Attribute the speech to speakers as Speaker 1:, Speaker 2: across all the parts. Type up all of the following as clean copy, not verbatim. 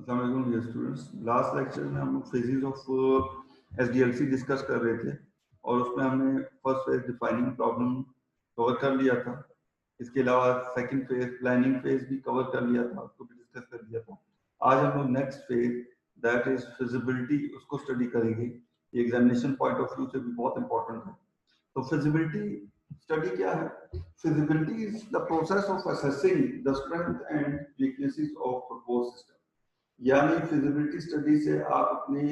Speaker 1: अस्सलाम वालेकुम dear students. Last lecture में हम फेजेस ऑफ एसडीएलसी डिस्कस कर रहे थे और उसमें हमने first phase defining problem cover कर लिया था। इसके अलावा सेकंड फेज प्लानिंग फेज भी कवर कर लिया था, उसको भी डिस्कस कर लिया था। आज हम लोग next phase that is feasibility उसको स्टडी करेंगे। ये एग्जामिनेशन पॉइंट ऑफ व्यू से भी बहुत इंपॉर्टेंट है। तो फिजिबिलिटी स्टडी क्या है? Feasibility is the process of assessing the strength and weaknesses of proposed system. यानी फिजिबिलिटी स्टडी से आप अपने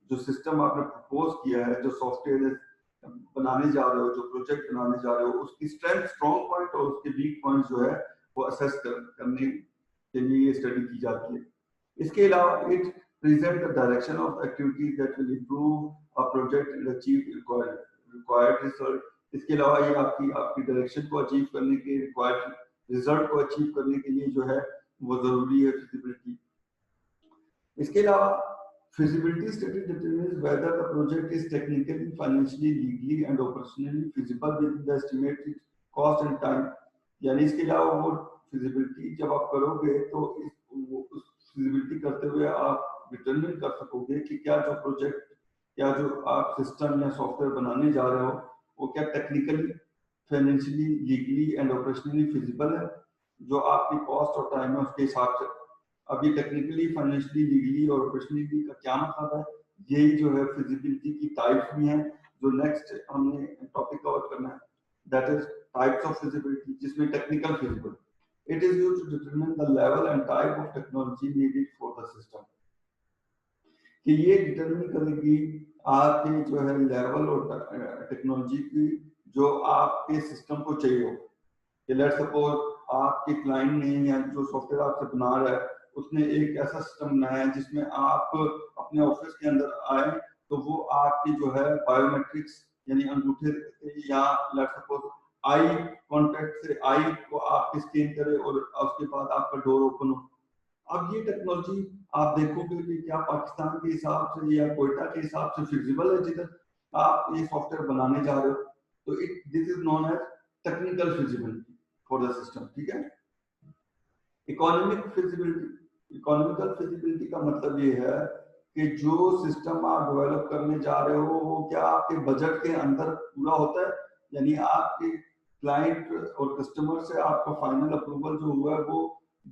Speaker 1: जो सिस्टम आपने प्रपोज किया है, जो सॉफ्टवेयर बनाने जा रहे हो, जो प्रोजेक्ट बनाने जा रहे हो, उसकी स्ट्रेंथ, स्ट्रॉन्ग पॉइंट और उसके वीक पॉइंट जो है वो असेस करने के लिए ये स्टडी की जाती है। इसके अलावा it present the direction of activities that will improve a project and achieve required result. इसके अलावा ये आपकी आपकी डायरेक्शन को अचीव करने के, रिक्वायर्ड रिजल्ट को अचीव करने के लिए जो है वो जरूरी है फिजिबिलिटी। इसके अलावा feasibility study determines whether the project is technically, financially, legally and operationally feasible within the estimated cost and time। यानी इसके अलावा वो feasibility जब आप करोगे तो उस feasibility करते हुए आप डिटरमिन कर सकोगे कि क्या जो प्रोजेक्ट या जो आप सिस्टम या सॉफ्टवेयर बनाने जा रहे हो वो क्या technically, financially, legally and operationally feasible है, जो आपकी कॉस्ट और टाइम है उसके हिसाब से। अभी टेक्निकली, फाइनेंशियली, लीगली और ऑपरेशनली का क्या मतलब है, यही जो है फिजिबिलिटी की टाइप्स भी हैं जो नेक्स्ट हमने टॉपिक कवर करना है, that is types of feasibility, जिसमें technical feasible it is used to determine the level and type of technology needed for the system. कि ये डिटरमिन करेगी आपके जो है लेवल और टेक्नोलॉजी की जो आपके सिस्टम को चाहिए हो। लेट्स सपोज आपके क्लाइंट ने या जो सॉफ्टवेयर आपसे बना रहा है उसने एक ऐसा सिस्टम बनाया है जिसमें आप अपने ऑफिस के अंदर आए तो वो आपकी जो है बायोमेट्रिक्स यानी अंगूठे या लेट्स सपोज आई कांटेक्ट से आई को आपके स्कैन करे और उसके बाद आपका डोर ओपन हो। अब ये टेक्नोलॉजी आप देखोगे कि क्या पाकिस्तान के हिसाब से या कोयटा के हिसाब से फिजिबल है जिधर आप ये सॉफ्टवेयर बनाने जा रहे हो, तो it this is known as technical feasibility for the system. ठीक है। इकोनॉमिक फिजिबिलिटी, इकोनॉमिकल फिजिबिलिटी का मतलब ये है कि जो सिस्टम आप डेवलप करने जा रहे हो वो क्या आपके बजट के अंदर पूरा होता है, यानी आपके क्लाइंट और कस्टमर से आपका फाइनल अप्रूवल जो हुआ है वो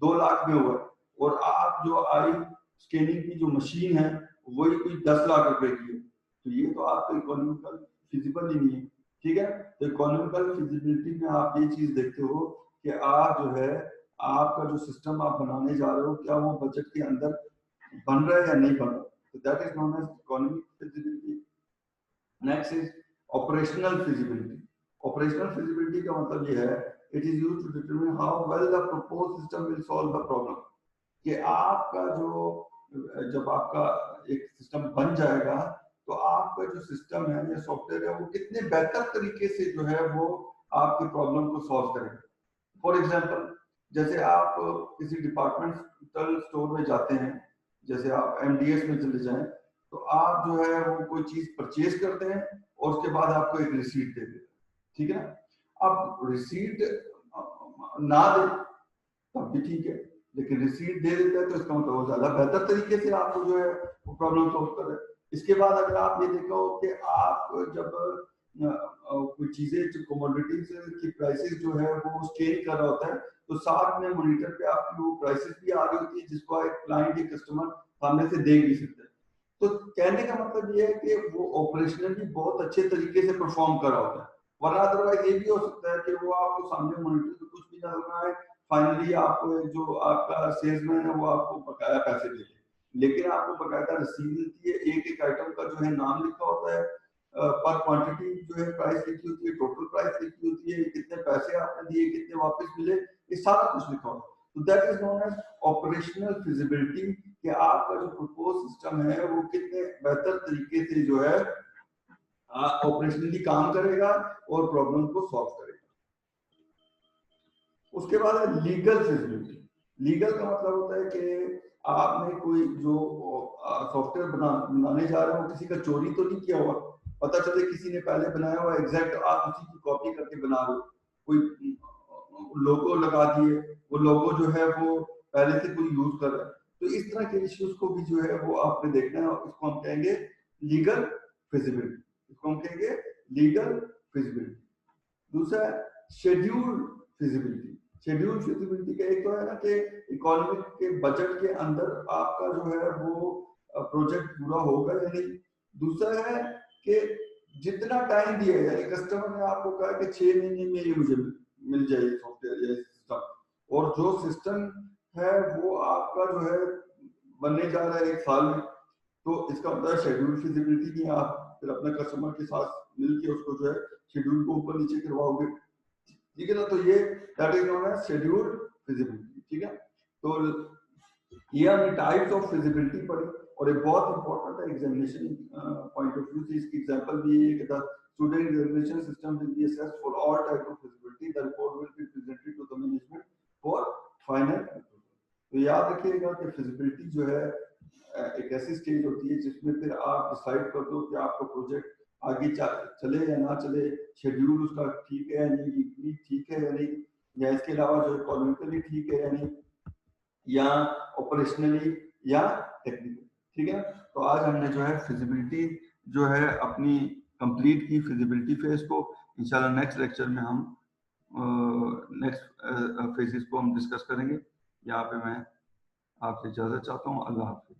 Speaker 1: 2 लाख में हुआ है और आप जो आई स्कैनिंग की जो मशीन है वही कोई 10 लाख रुपए की है, तो ये तो आपका इकोनॉमिकल फिजिबल ही नहीं है। ठीक है। तो इकोनॉमिकल फिजिबिलिटी में आप ये चीज देखते हो कि आप जो है आपका जो सिस्टम आप बनाने जा रहे हो क्या वो बजट के अंदर बन रहा है या नहीं बन रहा, तो that is known as economic feasibility. Next is operational feasibility. Operational feasibility का मतलब ये है it is used to determine how well the proposed system will solve the problem. कि आपका जो जब आपका एक सिस्टम बन जाएगा तो आपका जो सिस्टम है या सॉफ्टवेयर है वो कितने बेहतर तरीके से जो है वो आपकी प्रॉब्लम को सॉल्व करेगा। फॉर एग्जाम्पल जैसे आप किसी डिपार्टमेंटल स्टोर में जाते हैं, जैसे आप एमडीएस में चले जाएं तो आप जो है वो कोई चीज परचेज करते हैं और उसके बाद आपको एक रिसीट दे देते हैं। ठीक है ना। अब रिसीट ना दे तब भी ठीक है, लेकिन रिसीट दे देता है तो इसका मतलब वो ज्यादा बेहतर तरीके से आपको जो है वो प्रॉब्लम सॉल्व कर रहे हैं। इसके बाद अगर आप ये देखो कि आप जब कोई चीजें जो कमोडिटीज की प्राइसेस जो है वो स्केल कर रहा होता है तो साथ में मॉनिटर पे आपकी वो प्राइसेस भी आ रही होती है जिसको एक क्लाइंट या कस्टमर सामने से देख भी सकते हैं। तो कहने का मतलब ये है कि वो ऑपरेशनली बहुत अच्छे तरीके से परफॉर्म कर रहा होता है, वरना अदरवाइज ये भी हो सकता है कि वो आपको सामने मॉनिटर पे कुछ भी ना रहा है, फाइनली आप जो आपका सेल्समैन है वो आपको बकाया पैसे दे दे, लेकिन आपको बकायदा रसीद मिलती है, एक एक आइटम का जो है नाम लिखा होता है, पर क्वांटिटी जो है प्राइस लिखी होती है, टोटल प्राइस लिखी होती है, कितने पैसे आपने दिए, कितने वापस मिले, ये सारा कुछ लिखा होता है। तो that is known as operational feasibility कि आपका जो प्रपोज सिस्टम है वो कितने बेहतर तरीके से जो है ऑपरेशनली काम करेगा और प्रॉब्लम को सॉल्व करेगा। उसके बाद है लीगल फिजिबिलिटी। लीगल का मतलब होता है कि आपने कोई जो सॉफ्टवेयर बनाने जा रहे हो किसी का चोरी तो नहीं किया हुआ, पता चले किसी ने पहले बनाया हुआ एग्जैक्ट आप उसी की कॉपी करके बना रहे हो, कोई लोगो लगा दिए, वो लोगो जो है वो पहले से कोई यूज कर रहा है, तो इस तरह के इश्यूज को भी जो है वो आपने देखना है, और इसको हम कहेंगे लीगल फिजिबिलिटी, इसको हम कहेंगे लीगल फिजिबिलिटी। दूसरा शेड्यूल फिजिबिलिटी। शेड्यूल फिजिबिलिटी का एक तो है ना कि इकोनॉमिक के बजट के अंदर आपका जो है वो प्रोजेक्ट पूरा होगा या नहीं। दूसरा है कि जितना टाइम दिया है, यानी कस्टमर ने आपको कहा कि 6 महीने में ये मुझे मिल जाए सॉफ्टवेयर या सिस्टम, और जो सिस्टम है वो आपका जो है बनने जा रहा है 1 साल में, तो इसका मतलब शेड्यूल फिजिबिलिटी की आप फिर अपने कस्टमर के साथ मिलके उसको जो है शेड्यूल को ऊपर नीचे करवाओगे, ठीक है ना। तो ये that is known as schedule feasibility, ठीक है। तो ये हमने टाइप्स ऑफ फिजिबिलिटी पढ़ी, और एक बहुत इंपॉर्टेंट है एग्जामिनेशन पॉइंट ऑफ व्यू से, इसकी एग्जांपल भी है कि the student examination system will be assessed for all type of feasibility, the report will be presented to the management for final approval. तो याद रखिएगा कि फिजिबिलिटी जो है एक ऐसी स्टेज होती है जिसमें फिर आप डिसाइड कर दो कि आपका प्रोजेक्ट आगे चले या ना चले, शेड्यूल उसका ठीक है या नहीं, लीगली ठीक है या नहीं, या इसके अलावा जो इकोनॉमिकली ठीक है या नहीं, या ऑपरेशनली या टेक्निकल, ठीक है। तो आज हमने जो है फिजिबिलिटी जो है अपनी कंप्लीट की फिजिबिलिटी फेज को। इंशाल्लाह नेक्स्ट लेक्चर में हम नेक्स्ट फेजेस को हम डिस्कस करेंगे। यहाँ पे मैं आपसे इजाजत चाहता हूँ। अल्लाह हाफिज।